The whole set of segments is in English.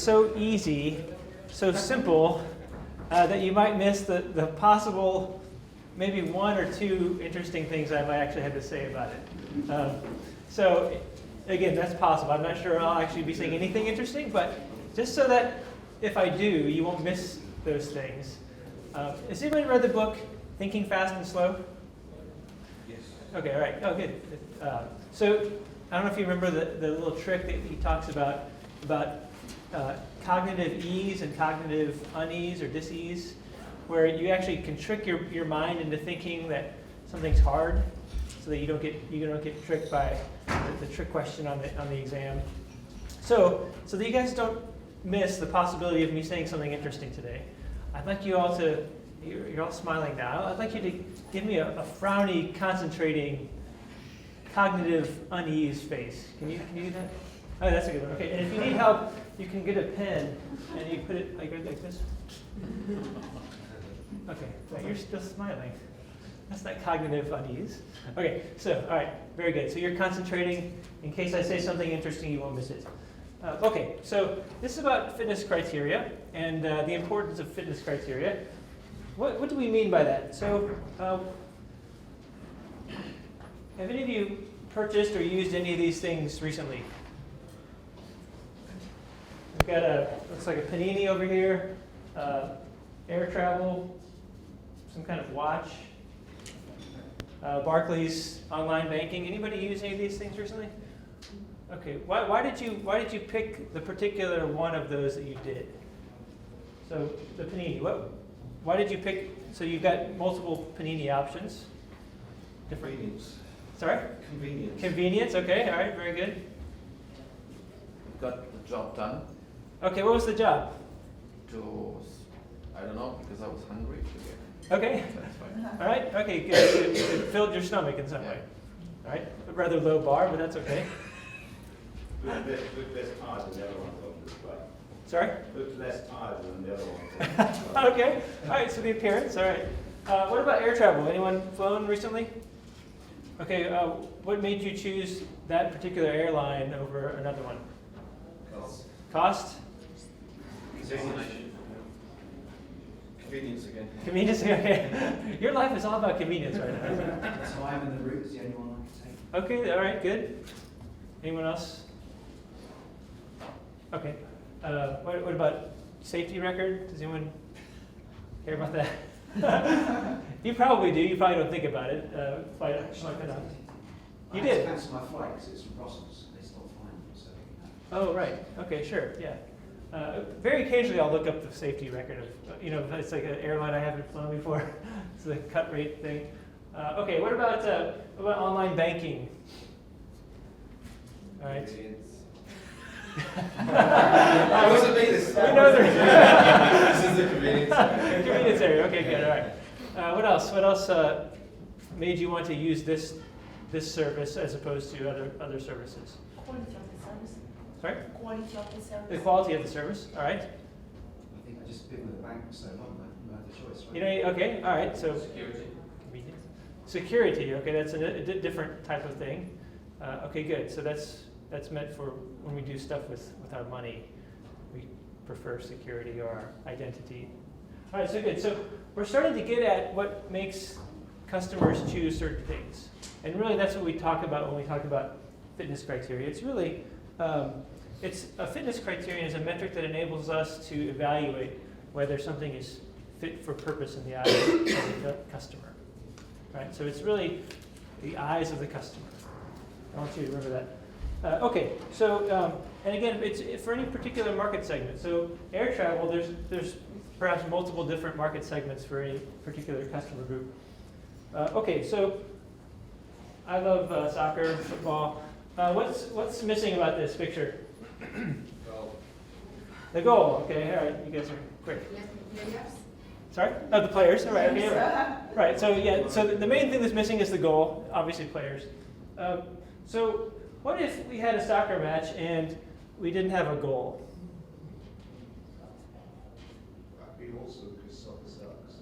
so easy, so simple, that you might miss the possible maybe one or two interesting things I might actually have to say about it. So again, that's possible. I'm not sure I'll actually be saying anything interesting, but just so that if I do, you won't miss those things. Has anybody read the book Thinking Fast and Slow? Yes. Okay, all right. Oh, good. So I don't know if you remember the little trick that he talks about cognitive ease and cognitive unease or dis-ease, where you actually can trick your mind into thinking that something's hard, so that you don't get tricked by the trick question on the exam. So that you guys don't miss the possibility of me saying something interesting today, I'd like you all to, you're all smiling now, I'd like you to give me a frowny, concentrating, cognitive unease face. Can you do that? Oh, that's a good one. Okay, and if you need help, you can get a pen and you put it like this. Okay, so you're still smiling. That's that cognitive unease. Okay, so, all right, very good. So you're concentrating. In case I say something interesting, you won't miss it. Okay, so this is about fitness criteria and the importance of fitness criteria. What do we mean by that? So, have any of you purchased or used any of these things recently? We've got looks like a Panini over here, air travel, some kind of watch, Barclays online banking. Anybody use any of these things recently? Okay, why did you pick the particular one of those that you did? So the Panini, why did you pick? So you've got multiple Panini options. Different. Convenience. Sorry? Convenience. Convenience. Okay, all right, very good. Got the job done. Okay, what was the job? I don't know, because I was hungry. Okay. That's fine. All right. Okay. Good. It filled your stomach in some way. All right. A rather low bar, but that's okay. With less tired than the other ones on display. Sorry. With less tired than the other ones on display. Okay. All right. So the appearance. All right. What about air travel? Anyone flown recently? Okay. What made you choose that particular airline over another one? Cost? Convenience again. Convenience. Okay. Your life is all about convenience right now, isn't it? Time and the route is the only one I can take. Okay. All right. Good. Anyone else? Okay. What about safety record? Does anyone care about that? You probably do. You probably don't think about it. Flight enough. You I had to did? cancel my flight because it's from Brussels. They stopped flying. So, Oh, right. Okay, sure. Yeah. Very occasionally I'll look up the safety record of, if it's like an airline I haven't flown before. It's the cut rate thing. Okay, what about online banking? All right. I wasn't making this. We know This is the convenience. Convenience area. Okay, good. All right. What else? What else made you want to use this service as opposed to other services? Quality of the service. Sorry? Quality of the service. The quality of the service. All right. I think I just been with the bank for so long that I had the choice. Right? Okay. All right. So Security. convenience. Security. Okay, that's a different type of thing. Okay, good. So that's meant for when we do stuff with our money. We prefer security or our identity. All right. So good. So we're starting to get at what makes customers choose certain things, and really that's what we talk about when we talk about fitness criteria. It's really it's a fitness criterion is a metric that enables us to evaluate whether something is fit for purpose in the eyes of the customer. Right? So it's really the eyes of the customer. I want you to remember that. Okay, so and again, it's for any particular market segment. So air travel, there's perhaps multiple different market segments for any particular customer group. Okay, so I love soccer, football. What's missing about this picture? Goal. The goal. Okay, all right, you guys are quick. Sorry? Oh, the players. All right. Okay, right. Right. So yeah. So the main thing that's missing is the goal. Obviously, players. So what if we had a soccer match and we didn't have a goal? That'd be awesome because soccer sucks.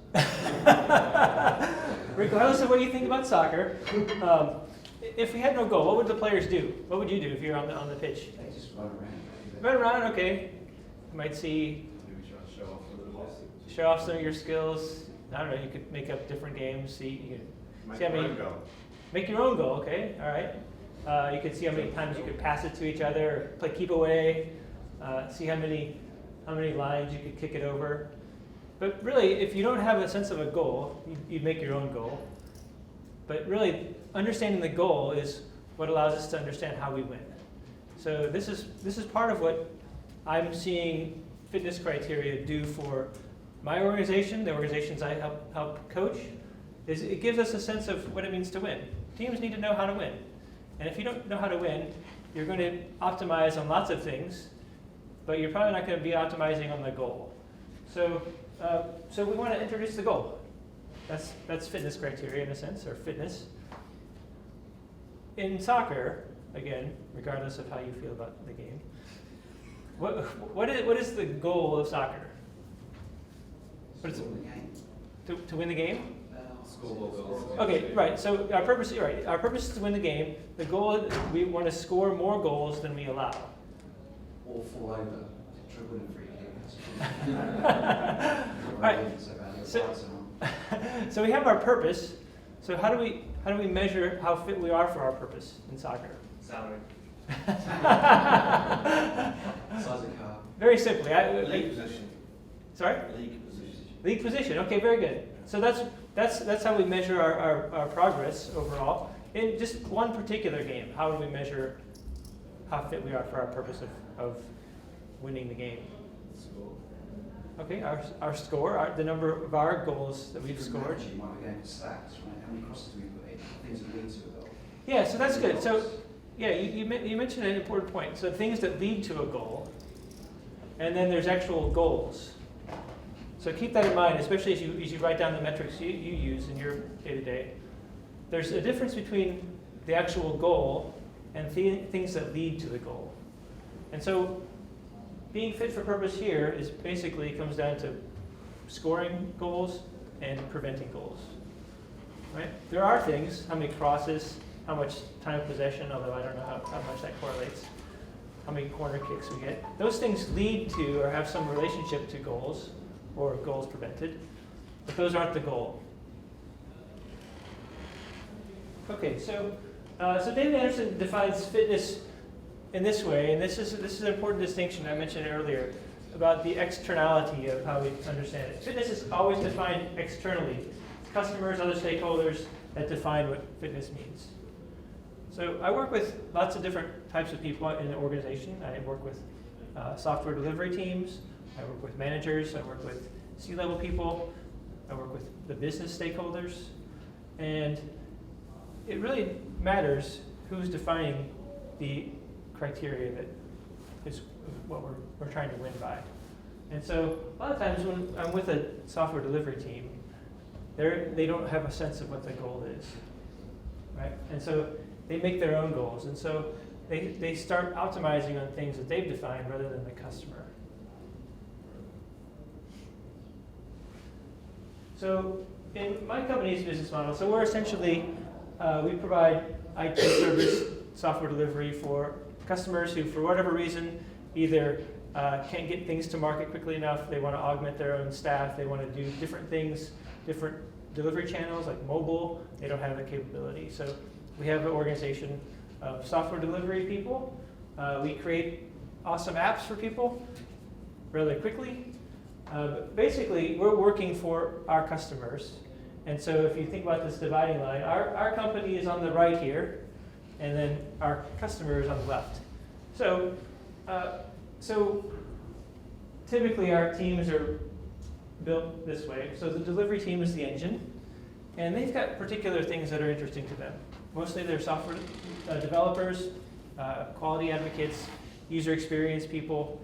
Regardless of what you think about soccer, if we had no goal, what would the players do? What would you do if you're on the pitch? They just run around. Run around. Okay. You might see Maybe try to show off a little bit. show off some of your skills. I don't know. You could make up different games. See, you Make See, I your mean- own goal. make your own goal. Okay, all right. You could see how many times you could pass it to each other, or play keep away. See how many lines you could kick it over. But really, if you don't have a sense of a goal, you'd make your own goal. But really, understanding the goal is what allows us to understand how we win. So this is part of what I'm seeing fitness criteria do for my organization, the organizations I help coach, is it gives us a sense of what it means to win. Teams need to know how to win. And if you don't know how to win, you're going to optimize on lots of things, but you're probably not going to be optimizing on the goal. So we want to introduce the goal. That's fitness criteria in a sense, or fitness. In soccer, again, regardless of how you feel about the game, what is the goal of soccer? What is it? To win the game? Score more goals. Okay, right. So our purpose is to win the game. The goal is we want to score more goals than we allow. Or fall over, triple and free Right. So, So we have our purpose. So how do we measure how fit we are for our purpose in soccer? Salary. size of car. Very simply. League position. Sorry? League position. League position. Okay, very good. So that's how we measure our progress overall. In just one particular game, how do we measure how fit we are for our purpose of winning the game? Score. Okay, our score, the number of our goals that we've scored. You might be going for stacks, right? How many crosses do we put in? Things that lead to a goal. Yeah, so that's good. So yeah, you mentioned an important point. So things that lead to a goal, and then there's actual goals. So keep that in mind, especially as you write down the metrics you use in your day-to-day. There's a difference between the actual goal and things that lead to the goal. And so being fit for purpose here is basically comes down to scoring goals and preventing goals. Right? There are things, how many crosses, how much time of possession, although I don't know how much that correlates, how many corner kicks we get. Those things lead to or have some relationship to goals or goals prevented, but those aren't the goal. Okay, so David Anderson defines fitness in this way, and this is an important distinction I mentioned earlier about the externality of how we understand it. Fitness is always defined externally. Customers, other stakeholders that define what fitness means. So I work with lots of different types of people in an organization. I work with software delivery teams. I work with managers. I work with C-level people. I work with the business stakeholders. And it really matters who's defining the criteria that is what we're trying to win by. And so a lot of times when I'm with a software delivery team, they don't have a sense of what the goal is, right? And so they make their own goals. And so they start optimizing on things that they've defined rather than the customer. So in my company's business model, so we're essentially, we provide IT service software delivery for customers who, for whatever reason, either can't get things to market quickly enough, they want to augment their own staff, they want to do different things, different delivery channels like mobile, they don't have the capability. So we have an organization of software delivery people. We create awesome apps for people really quickly. But basically, we're working for our customers. And so if you think about this dividing line, our company is on the right here, and then our customer is on the left. So, typically our teams are built this way. So the delivery team is the engine, and they've got particular things that are interesting to them. Mostly they're software developers, quality advocates, user experience people.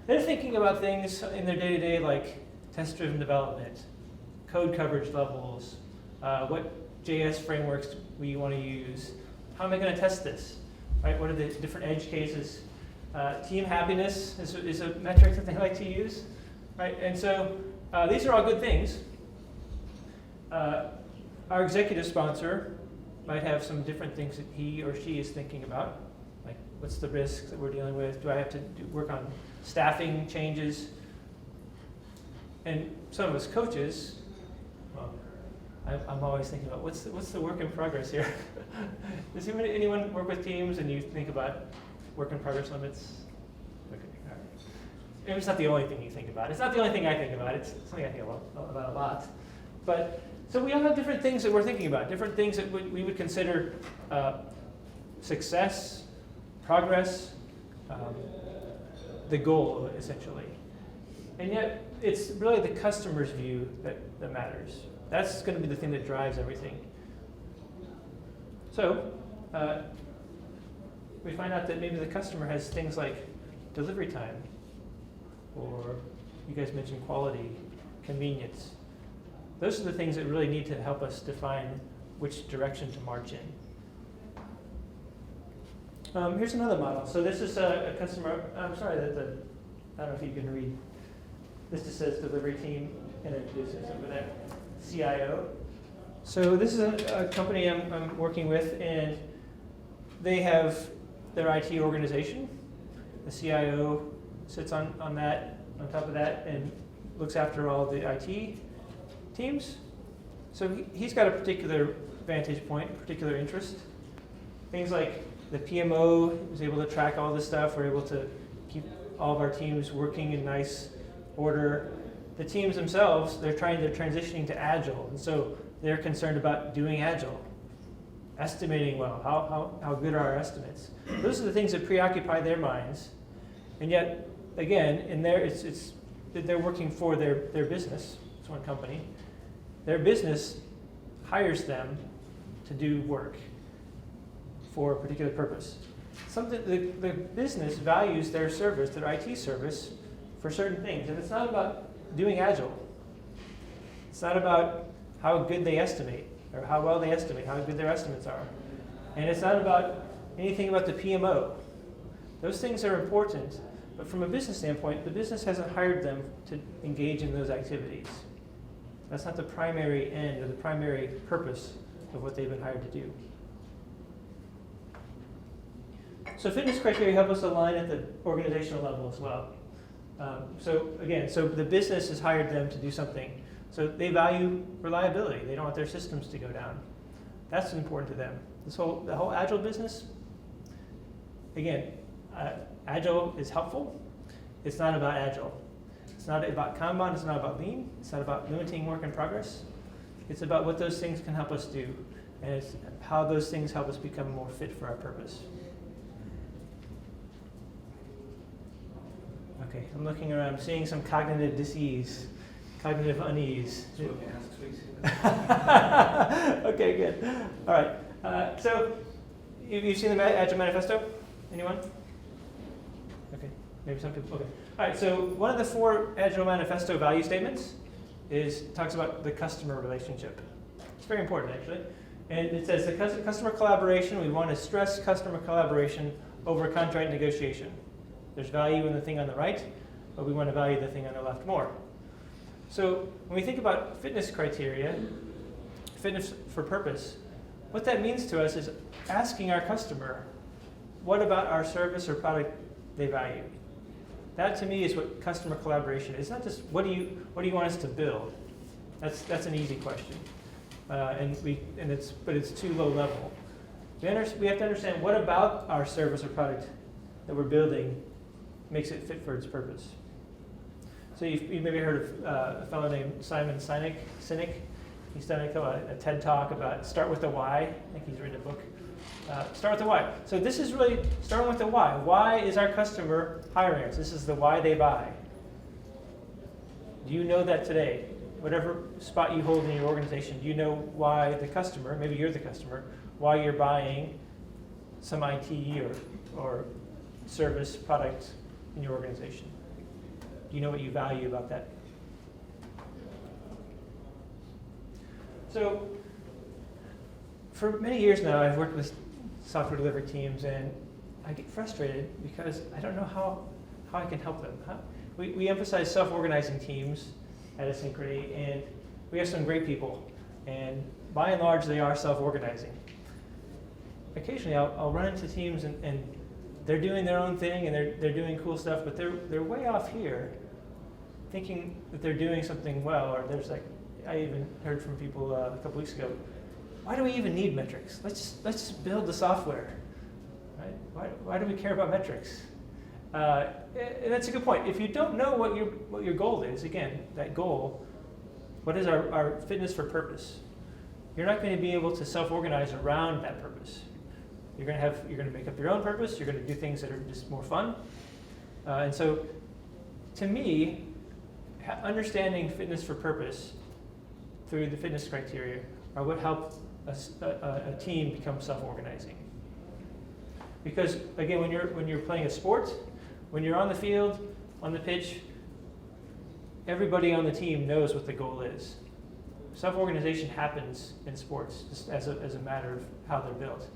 They're thinking about things in their day-to-day like test-driven development, code coverage levels, what JS frameworks we want to use, how am I going to test this, right? What are the different edge cases? Team happiness is a metric that they like to use, right? And so these are all good things. Our executive sponsor might have some different things that he or she is thinking about. Like, what's the risk that we're dealing with? Do I have to work on staffing changes? And some of us coaches, well, I'm always thinking about what's the work in progress here? Does anyone work with teams and you think about work in progress limits? Okay, all right. Maybe it's not the only thing you think about. It's not the only thing I think about. It's something I think about a lot. But so we all have different things that we're thinking about, different things that we would consider success, progress, the goal, essentially. And yet, it's really the customer's view that matters. That's going to be the thing that drives everything. So, we find out that maybe the customer has things like delivery time, or you guys mentioned quality, convenience. Those are the things that really need to help us define which direction to march in. Here's another model. So this is a customer, I'm sorry that I don't know if you can read. This just says delivery team and it says over there, CIO. So this is a company I'm working with, and they have their IT organization. The CIO sits on top of that, and looks after all the IT teams. So he's got a particular vantage point, particular interest. Things like the PMO is able to track all this stuff. We're able to keep all of our teams working in nice order. The teams themselves, they're transitioning to Agile, and so they're concerned about doing Agile, estimating well. How good are our estimates? Those are the things that preoccupy their minds, and yet, again, in there, they're working for their business. It's one company. Their business hires them to do work for a particular purpose. The business values their service, their IT service, for certain things. And it's not about doing Agile. It's not about how good they estimate, or how well they estimate, how good their estimates are. And it's not about anything about the PMO. Those things are important, but from a business standpoint, the business hasn't hired them to engage in those activities. That's not the primary end or the primary purpose of what they've been hired to do. So fitness criteria help us align at the organizational level as well. So the business has hired them to do something. So they value reliability. They don't want their systems to go down. That's important to them. The whole Agile business, again, Agile is helpful. It's not about Agile. It's not about Kanban. It's not about Lean. It's not about limiting work in progress. It's about what those things can help us do, and it's how those things help us become more fit for our purpose. Okay, I'm looking around. I'm seeing some cognitive disease, cognitive unease. Okay, good. All right. So, you've seen the Agile Manifesto? Anyone? Okay, maybe some people. Okay. All right. So one of the 4 Agile Manifesto value statements talks about the customer relationship. It's very important, actually. And it says the customer collaboration. We want to stress customer collaboration over contract negotiation. There's value in the thing on the right, but we want to value the thing on the left more. So when we think about fitness criteria, fitness for purpose, what that means to us is asking our customer, what about our service or product they value? That to me is what customer collaboration is. It's not just what do you want us to build. That's an easy question, but it's too low level. We have to understand what about our service or product that we're building makes it fit for its purpose. So you've maybe heard of a fellow named Simon Sinek. He's done a TED Talk about start with the why. I think he's written a book. Start with the why. So this is really starting with the why. Why is our customer hiring us? This is the why they buy. Do you know that today? Whatever spot you hold in your organization, do you know why the customer, maybe you're the customer, why you're buying some IT or service product in your organization? Do you know what you value about that? So for many years now, I've worked with software delivery teams, and I get frustrated because I don't know how I can help them. We emphasize self-organizing teams at Asynchrony, and we have some great people, and by and large, they are self-organizing. Occasionally, I'll run into teams, and they're doing their own thing and they're doing cool stuff, but they're way off here, thinking that they're doing something well. Or there's like, I even heard from people a couple weeks ago, why do we even need metrics? Let's just build the software, right? Why do we care about metrics? And that's a good point. If you don't know what your goal is, again, that goal, what is our fitness for purpose? You're not going to be able to self-organize around that purpose. You're going to make up your own purpose. You're going to do things that are just more fun. And so, to me, understanding fitness for purpose through the fitness criteria are what help a team become self-organizing. Because again, when you're playing a sport, when you're on the field, on the pitch, everybody on the team knows what the goal is. Self-organization happens in sports just as a matter of how they're built.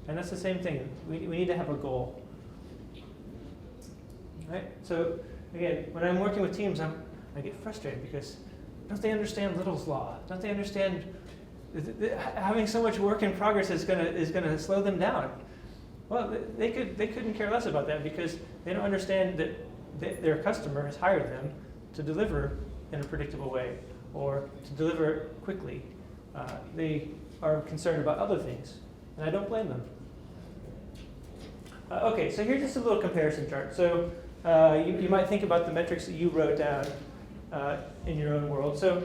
And that's the same thing. We need to have a goal. Right? So again, when I'm working with teams, I get frustrated because don't they understand Little's law? Don't they understand having so much work in progress is gonna slow them down? Well, they couldn't care less about that because they don't understand that their customer has hired them to deliver in a predictable way or to deliver quickly. They are concerned about other things, and I don't blame them. Okay, so here's just a little comparison chart. So you might think about the metrics that you wrote down in your own world. So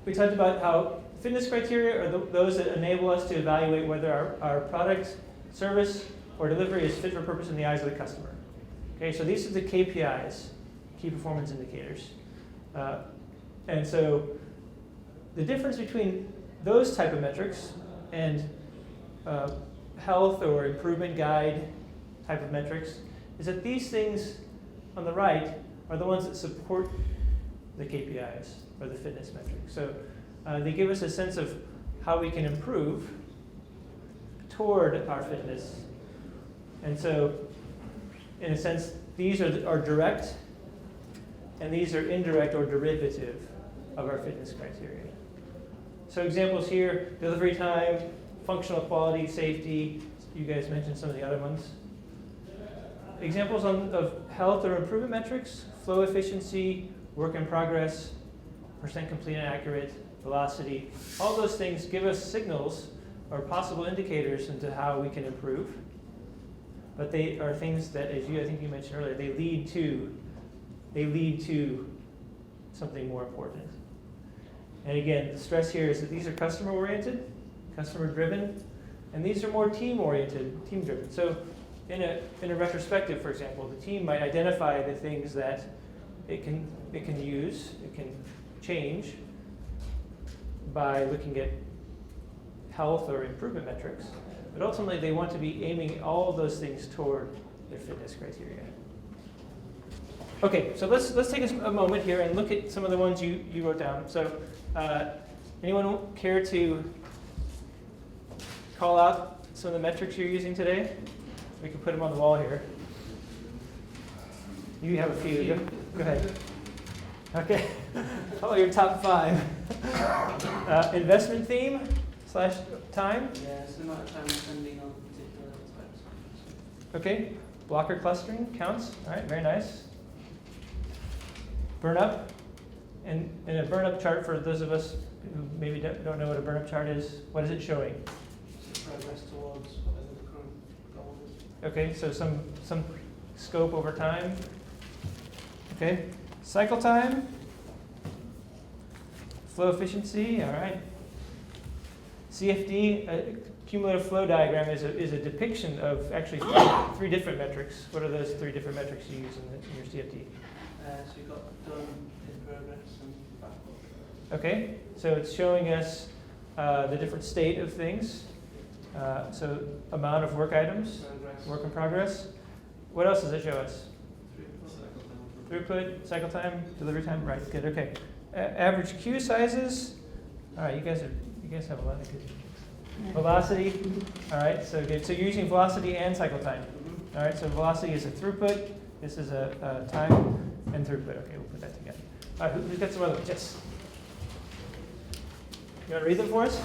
we talked about how fitness criteria are those that enable us to evaluate whether our product, service, or delivery is fit for purpose in the eyes of the customer. Okay, so these are the KPIs, key performance indicators. And so the difference between those type of metrics and health or improvement guide type of metrics is that these things on the right are the ones that support the KPIs or the fitness metrics. So they give us a sense of how we can improve toward our fitness. And so, in a sense, these are direct, and these are indirect or derivative of our fitness criteria. So examples here, delivery time, functional quality, safety. You guys mentioned some of the other ones. Examples of health or improvement metrics, flow efficiency, work in progress, percent complete and accurate, velocity. All those things give us signals or possible indicators into how we can improve. But they are things that, as I think you mentioned earlier, they lead to something more important. And again, the stress here is that these are customer-oriented, customer-driven, and these are more team-oriented, team-driven. So in a retrospective, for example, the team might identify the things that it can use, it can change by looking at health or improvement metrics. But ultimately, they want to be aiming all of those things toward their fitness criteria. Okay, so let's take a moment here and look at some of the ones you wrote down. So anyone care to call out some of the metrics you're using today? We can put them on the wall here. You have a few. Go ahead. Okay. Oh, your top 5. Investment theme / time. Yes, the amount of time spending on particular types. Okay. Blocker clustering counts. All right, very nice. Burn up. And in a burn up chart, for those of us who maybe don't know what a burn up chart is, what is it showing? Progress towards whatever the current goal is. Okay, so some scope over time. Okay. Cycle time. Flow efficiency, all right. CFD, cumulative flow diagram, is a depiction of actually three different metrics. What are those 3 different metrics you use in your CFD? So you've got done, in progress, and backlog. Okay, so it's showing us the different state of things. So amount of work items, Progress. work in progress. What else does it show us? Throughput. Throughput, cycle time, delivery time. Right, good. Okay. Average queue sizes. All right, you guys have a lot of good. Velocity. All right, so good. So you're using velocity and cycle time. All right, so velocity is a throughput. This is a time and throughput. Okay, we'll put that together. All right, who's got some other ones? Yes. You want to read them for us?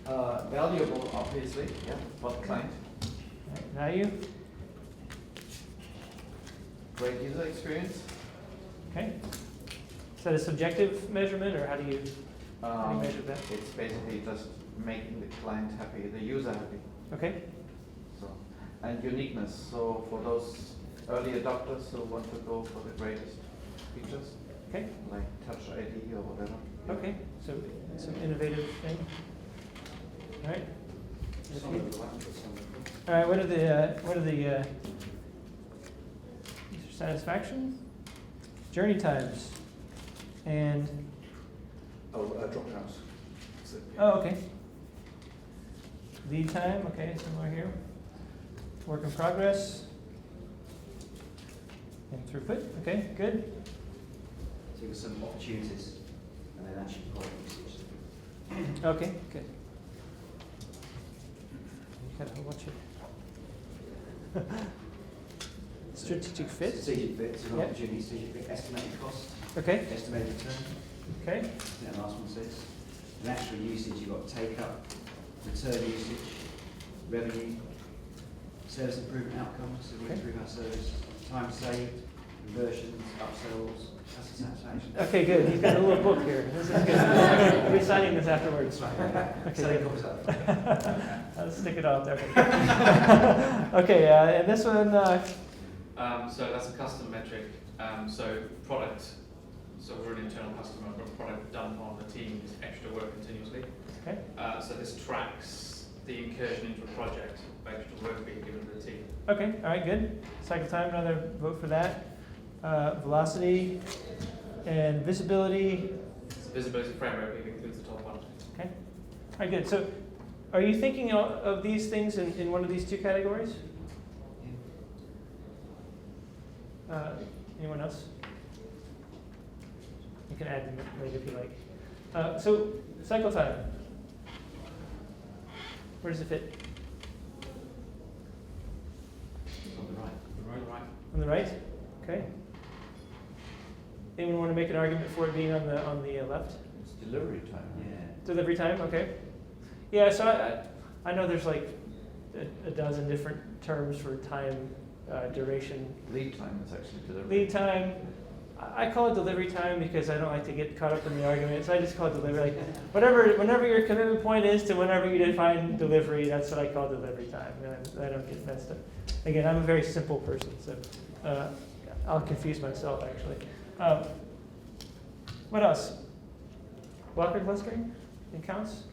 Valuable, obviously, yeah, for the client. All right, Value, Great user experience. okay. Is that a subjective measurement, or how do you measure that? It's basically just making the client happy, the user happy. Okay, So, and uniqueness. So for those early adopters who want to go for the greatest features, okay, like Touch ID or whatever. okay, so some innovative thing. All right. Some of the ones, some of them. All right, what are the user satisfaction, journey times, and Dropouts. oh, okay. Lead time, okay, similar here. Work in progress. And throughput, okay, good. So you've got some opportunities and then actually product usage. Okay, good. Got a whole bunch of strategic fit. Strategic fit, so an Yeah. opportunity, strategic fit, estimated cost, Okay, estimated return, okay, that last one says. And actual usage, you've got take up, return usage, revenue, service improvement outcomes, so we Okay. improve our service, time saved, conversions, upsells, customer satisfaction. okay, good. You've got a little book here. This is good. I'll be signing this afterwards. Okay, Selling good. copies up. I'll stick it off there. Okay, and this one, So that's a custom metric. So product, so we're an internal customer, but product done on the team's extra work continuously. okay, So this tracks the incursion into a project of extra work being given to the team. okay, all right, good. Cycle time, another vote for that. Velocity and visibility. So visibility framework includes the top one. Okay, all right, good. So are you thinking of these things in one of these two categories? Anyone else? You can add them later if you like. So cycle time. Where does it fit? On the right. Right. On the right? Okay. Anyone want to make an argument for it being on the left? It's delivery time. Yeah. Delivery time, okay. Yeah, so I know there's like a dozen different terms for time, duration. Lead time is actually delivery. Lead time, I call it delivery time because I don't like to get caught up in the argument, so I just call it delivery. Like whenever your commitment point is to whenever you define delivery, that's what I call delivery time. And I don't get messed up. Again, I'm a very simple person, so I'll confuse myself actually. What else? Blocker clustering? It counts?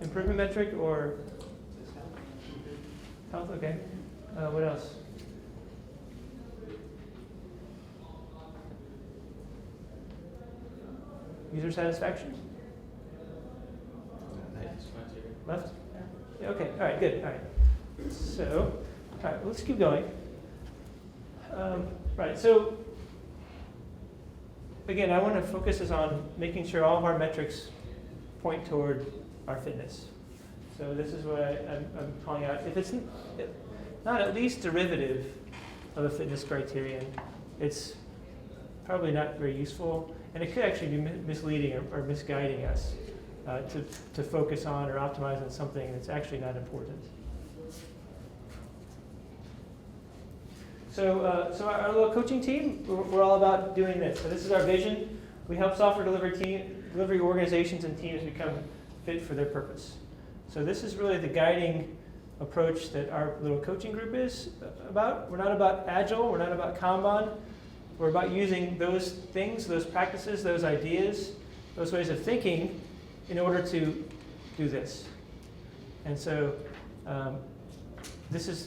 Improvement metric or health? Okay. What else? User satisfaction? Left? Yeah, okay, all right, good, all right. So, all right, let's keep going. Right, so, again, I want to focus us on making sure all of our metrics point toward our fitness. So this is what I'm calling out. If it's not at least derivative of a fitness criterion, it's probably not very useful, and it could actually be misleading or misguiding us to focus on or optimize on something that's actually not important. So our little coaching team, we're all about doing this. So this is our vision. We help software delivery organizations and teams become fit for their purpose. So this is really the guiding approach that our little coaching group is about. We're not about Agile, we're not about Kanban. We're about using those things, those practices, those ideas, those ways of thinking in order to do this. And so this has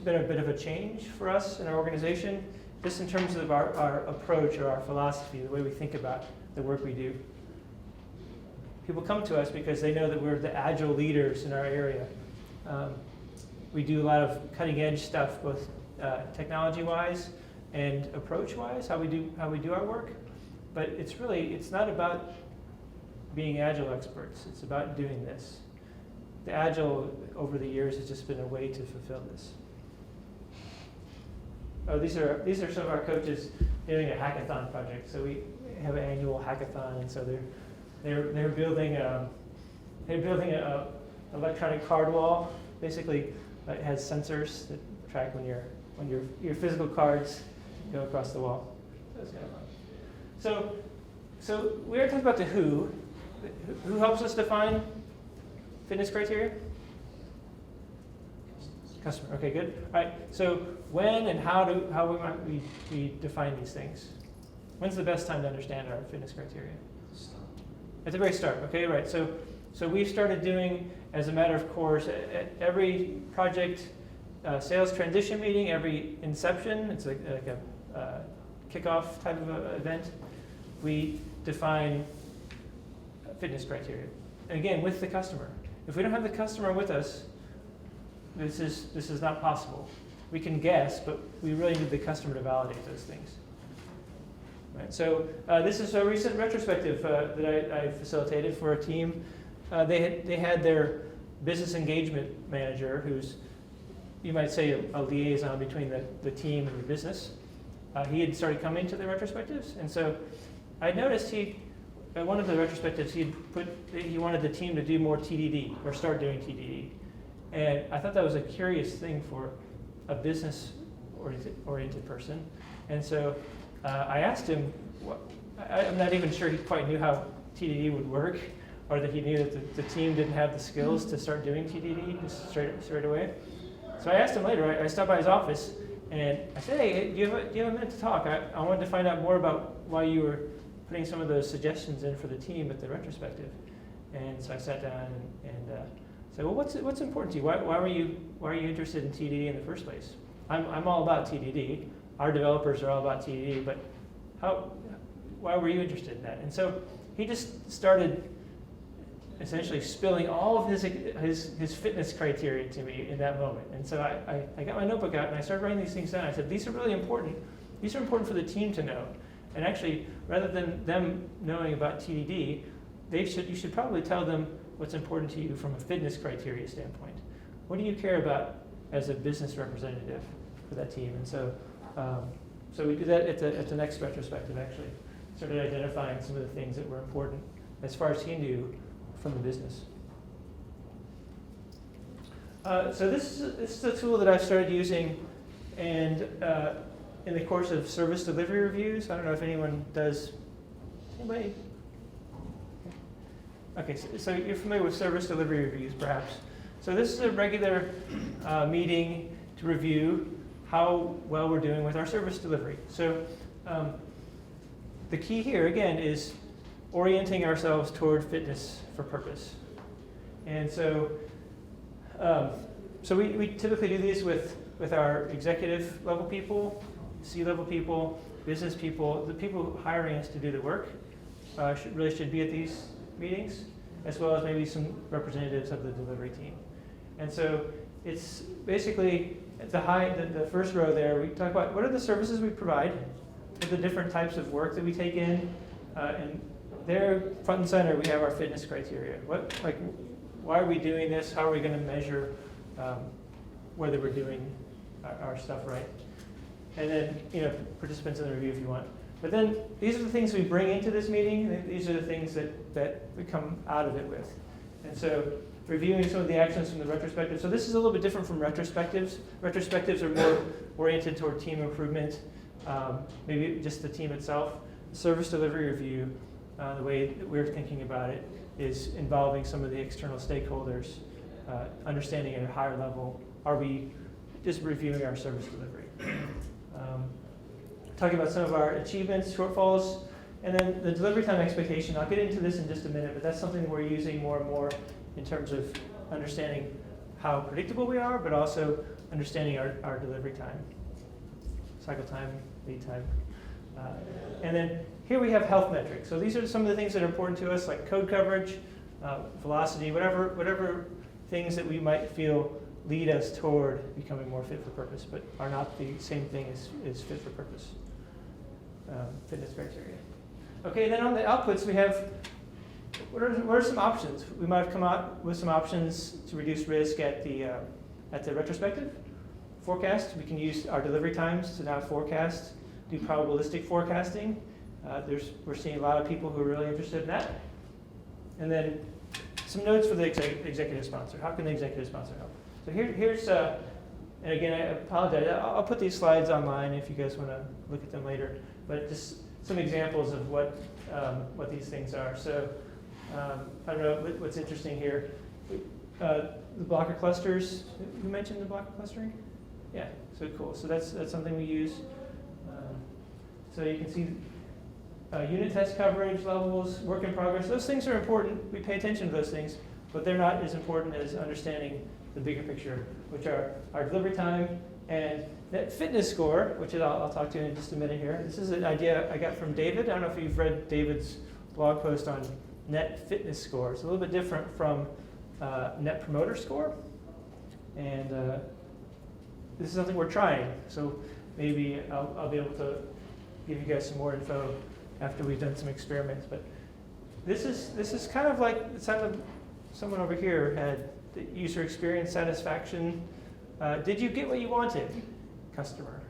been a bit of a change for us in our organization, just in terms of our approach or our philosophy, the way we think about the work we do. People come to us because they know that we're the agile leaders in our area. We do a lot of cutting edge stuff, both technology-wise and approach-wise, how we do our work. But it's not about being agile experts. It's about doing this. The agile over the years has just been a way to fulfill this. Oh, these are some of our coaches doing a hackathon project. So we have an annual hackathon, and so they're building a electronic card wall. Basically, it has sensors that track when your physical cards go across the wall. So it's kind of fun. So we already talked about the who. Who helps us define fitness criteria? Customer. Okay, good. All right. So when and how might we define these things? When's the best time to understand our fitness criteria? At the very start. Okay, right. So we've started doing, as a matter of course, at every project sales transition meeting, every inception, it's like a kickoff type of event, we define fitness criteria. And again, with the customer. If we don't have the customer with us, this is not possible. We can guess, but we really need the customer to validate those things. Right, so this is a recent retrospective that I facilitated for a team. They had their business engagement manager, who's, you might say, a liaison between the team and the business. He had started coming to the retrospectives, and so I noticed at one of the retrospectives he wanted the team to do more TDD, or start doing TDD. And I thought that was a curious thing for a business-oriented person. And so I asked him, I'm not even sure he quite knew how TDD would work, or that he knew that the team didn't have the skills to start doing TDD just straight away. So I asked him later, I stopped by his office, and I said, hey, do you have a minute to talk? I wanted to find out more about why you were putting some of those suggestions in for the team at the retrospective. And so I sat down and said, well, what's important to you? Why were you interested in TDD in the first place? I'm all about TDD. Our developers are all about TDD, but why were you interested in that? And so he just started essentially spilling all of his fitness criteria to me in that moment. And so I got my notebook out and I started writing these things down. I said, these are really important. These are important for the team to know. And actually, rather than them knowing about TDD, you should probably tell them what's important to you from a fitness criteria standpoint. What do you care about as a business representative for that team? And so we did that at the next retrospective, actually. Started identifying some of the things that were important as far as he knew from the business. So this is a tool that I've started using, and in the course of service delivery reviews. I don't know if anyone does. Anybody? Okay, so you're familiar with service delivery reviews, perhaps. So this is a regular meeting to review how well we're doing with our service delivery. So the key here, again, is orienting ourselves toward fitness for purpose. And so we typically do these with our executive level people, C-level people, business people. The people hiring us to do the work should be at these meetings, as well as maybe some representatives of the delivery team. And so it's basically at the first row there, we talk about what are the services we provide, what are the different types of work that we take in, and there, front and center, we have our fitness criteria. Why are we doing this? How are we going to measure whether we're doing our stuff right? And then, participants in the review if you want. But then these are the things we bring into this meeting. These are the things that we come out of it with. And so reviewing some of the actions from the retrospective. So this is a little bit different from retrospectives. Retrospectives are more oriented toward team improvement, maybe just the team itself. Service delivery review, the way that we're thinking about it, is involving some of the external stakeholders, understanding at a higher level, are we just reviewing our service delivery? Talking about some of our achievements, shortfalls, and then the delivery time expectation. I'll get into this in just a minute, but that's something we're using more and more in terms of understanding how predictable we are, but also understanding our delivery time, cycle time, lead time. And then here we have health metrics. So these are some of the things that are important to us, like code coverage, velocity, whatever things that we might feel lead us toward becoming more fit for purpose, but are not the same thing as fit for purpose fitness criteria. Okay, then on the outputs we have, what are some options? We might have come out with some options to reduce risk at the retrospective. Forecast, we can use our delivery times to now forecast, do probabilistic forecasting. We're seeing a lot of people who are really interested in that. And then some notes for the executive sponsor. How can the executive sponsor help? So here's, and again, I apologize. I'll put these slides online if you guys want to look at them later. But just some examples of what these things are. So I don't know what's interesting here. The blocker clusters. Who mentioned the blocker clustering? Yeah. So cool. So that's something we use. So you can see unit test coverage levels, work in progress. Those things are important. We pay attention to those things, but they're not as important as understanding the bigger picture, which are our delivery time and net fitness score, which I'll talk to you in just a minute here. This is an idea I got from David. I don't know if you've read David's blog post on net fitness score. It's a little bit different from net promoter score. And this is something we're trying. So maybe I'll be able to give you guys some more info after we've done some experiments. But this is kind of like someone over here had the user experience satisfaction. Did you get what you wanted, customer?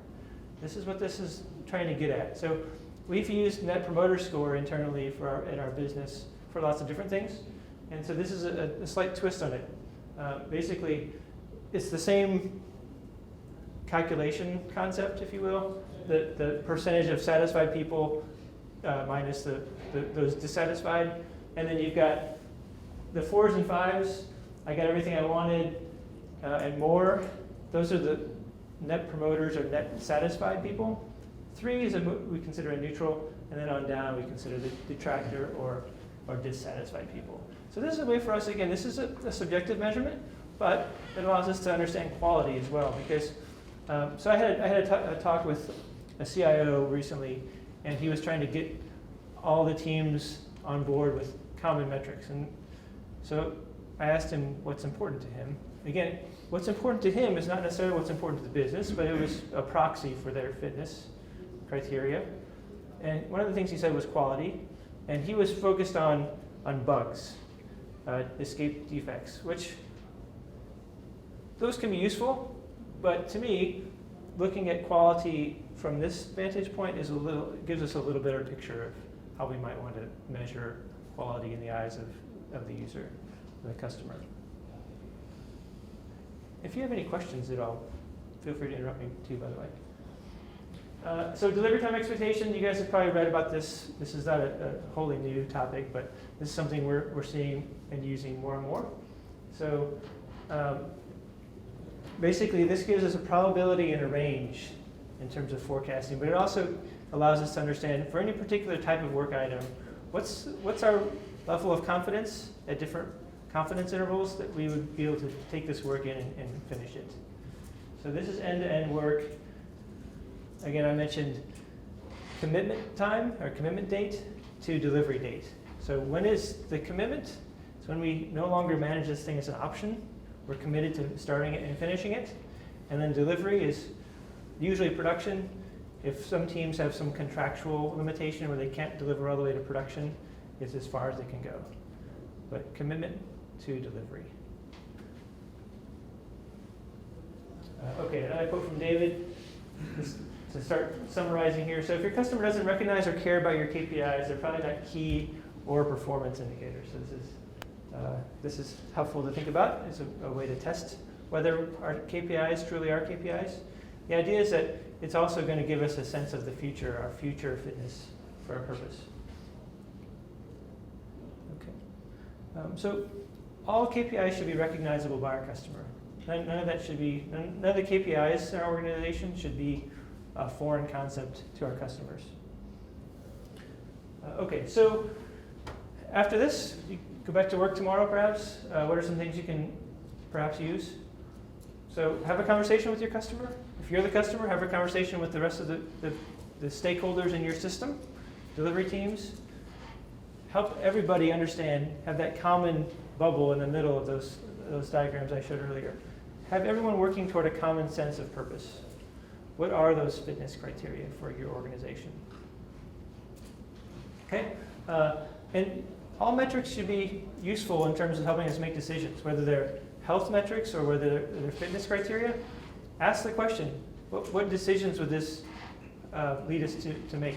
This is what this is trying to get at. So we've used Net Promoter Score internally in our business for lots of different things. And so this is a slight twist on it. Basically, it's the same calculation concept, if you will. The percentage of satisfied people minus those dissatisfied. And then you've got the 4s and 5s. I got everything I wanted and more. Those are the net promoters or net satisfied people. 3 is we consider a neutral, and then on down we consider the detractor or dissatisfied people. So this is a way for us, again, this is a subjective measurement, but it allows us to understand quality as well. Because so I had a talk with a CIO recently, and he was trying to get all the teams on board with common metrics. And so I asked him what's important to him. Again, what's important to him is not necessarily what's important to the business, but it was a proxy for their fitness criteria. And one of the things he said was quality, and he was focused on bugs, escape defects, which those can be useful, but to me, looking at quality from this vantage point gives us a little better picture of how we might want to measure quality in the eyes of the user, the customer. If you have any questions at all, feel free to interrupt me too, by the way. So delivery time expectation, you guys have probably read about this. This is not a wholly new topic, but this is something we're seeing and using more and more. So basically, this gives us a probability and a range in terms of forecasting, but it also allows us to understand for any particular type of work item, what's our level of confidence at different confidence intervals that we would be able to take this work in and finish it. So this is end-to-end work. Again, I mentioned commitment time or commitment date to delivery date. So when is the commitment? It's when we no longer manage this thing as an option. We're committed to starting it and finishing it. And then delivery is usually production. If some teams have some contractual limitation where they can't deliver all the way to production, it's as far as they can go. But commitment to delivery. Okay, another quote from David. To start summarizing here. So if your customer doesn't recognize or care about your KPIs, they're probably not key or performance indicators. So this is helpful to think about. It's a way to test whether our KPIs truly are KPIs. The idea is that it's also going to give us a sense of the future, our future fitness for our purpose. Okay. So all KPIs should be recognizable by our customer. None of the KPIs in our organization should be a foreign concept to our customers. Okay, so after this, you go back to work tomorrow perhaps. What are some things you can perhaps use? So have a conversation with your customer. If you're the customer, have a conversation with the rest of the stakeholders in your system, delivery teams. Help everybody understand, have that common bubble in the middle of those diagrams I showed earlier. Have everyone working toward a common sense of purpose. What are those fitness criteria for your organization? Okay, and all metrics should be useful in terms of helping us make decisions, whether they're health metrics or whether they're fitness criteria. Ask the question, what decisions would this lead us to make?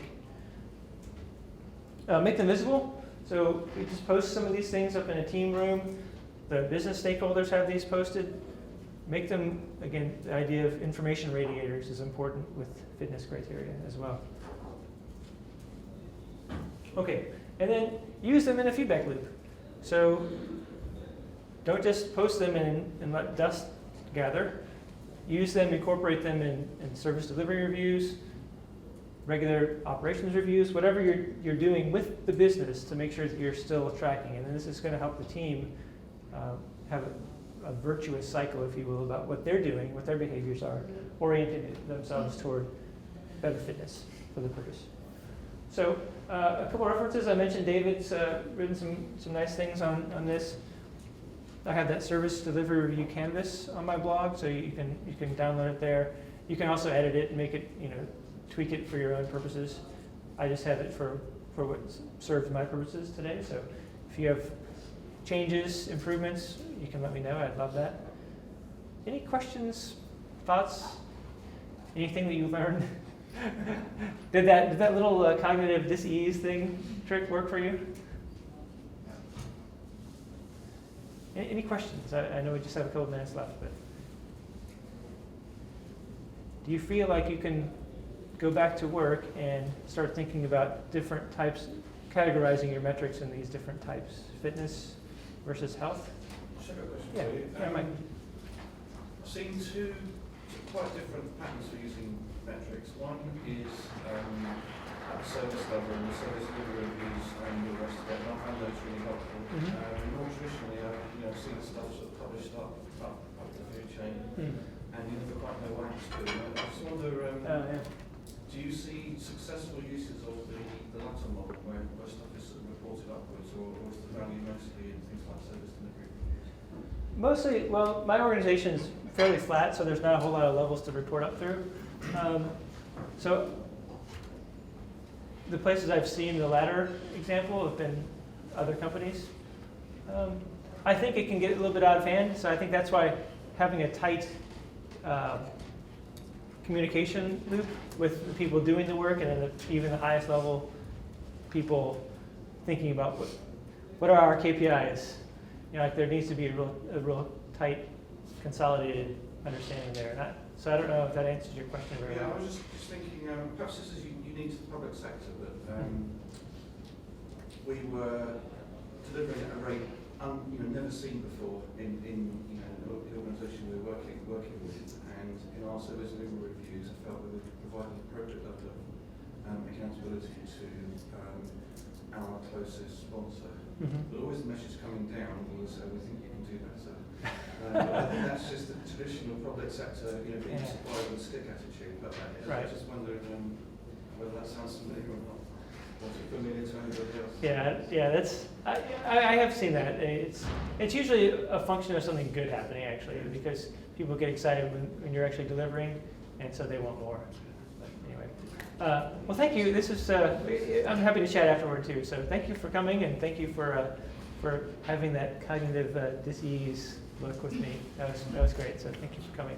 Make them visible. So we just post some of these things up in a team room. The business stakeholders have these posted. Make them, again, the idea of information radiators is important with fitness criteria as well. Okay, and then use them in a feedback loop. So don't just post them and let dust gather. Use them, incorporate them in service delivery reviews, regular operations reviews, whatever you're doing with the business to make sure that you're still tracking. And then this is going to help the team have a virtuous cycle, if you will, about what they're doing, what their behaviors are, orienting themselves toward better fitness for the purpose. So a couple references. I mentioned David's written some nice things on this. I have that service delivery review canvas on my blog, so you can download it there. You can also edit it and make it, tweak it for your own purposes. I just have it for what serves my purposes today. So if you have changes, improvements, you can let me know. I'd love that. Any questions, thoughts, anything that you learned? Did that little cognitive dis-ease thing trick work for you? Any questions? I know we just have a couple minutes left, but do you feel like you can go back to work and start thinking about different types, categorizing your metrics in these different types, fitness versus health? I've got a question Yeah, for you. yeah, Mike. I've seen two quite different patterns for using metrics. One is at the service level, and the service delivery reviews and the rest of it, and I found those really helpful. Mhm. More traditionally, I've seen the stuff sort of published up the food chain, and you never quite know what it's doing. I just wonder, Yeah. do you see successful uses of the latter model where stuff is sort of reported upwards, or is the value mostly in things like service delivery reviews? Mostly, well, my organization's fairly flat, so there's not a whole lot of levels to report up through. So the places I've seen the latter example have been other companies. I think it can get a little bit out of hand, so I think that's why having a tight communication loop with the people doing the work, and then even the highest level people thinking about what are our KPIs. Like there needs to be a real tight, consolidated understanding there. So I don't know if that answers your question very Yeah, I well. was just thinking, perhaps this is unique to the public sector, but we were delivering at a rate never seen before in the organisation we were working with, and in our service delivery reviews, I felt we were providing appropriate level of accountability to our closest sponsor. But always the message coming down was, we think you can do better. I think that's just the traditional public sector, being supplied with a stick attitude. But I just wondered whether that sounds familiar or not. Was it familiar to anybody else? Yeah, that's I have seen that. It's usually a function of something good happening actually, because people get excited when you're actually delivering, and so they want more. But anyway, well, thank you. This is I'm happy to chat afterward too. So thank you for coming, and thank you for having that cognitive dis-ease look with me. That was great. So thank you for coming.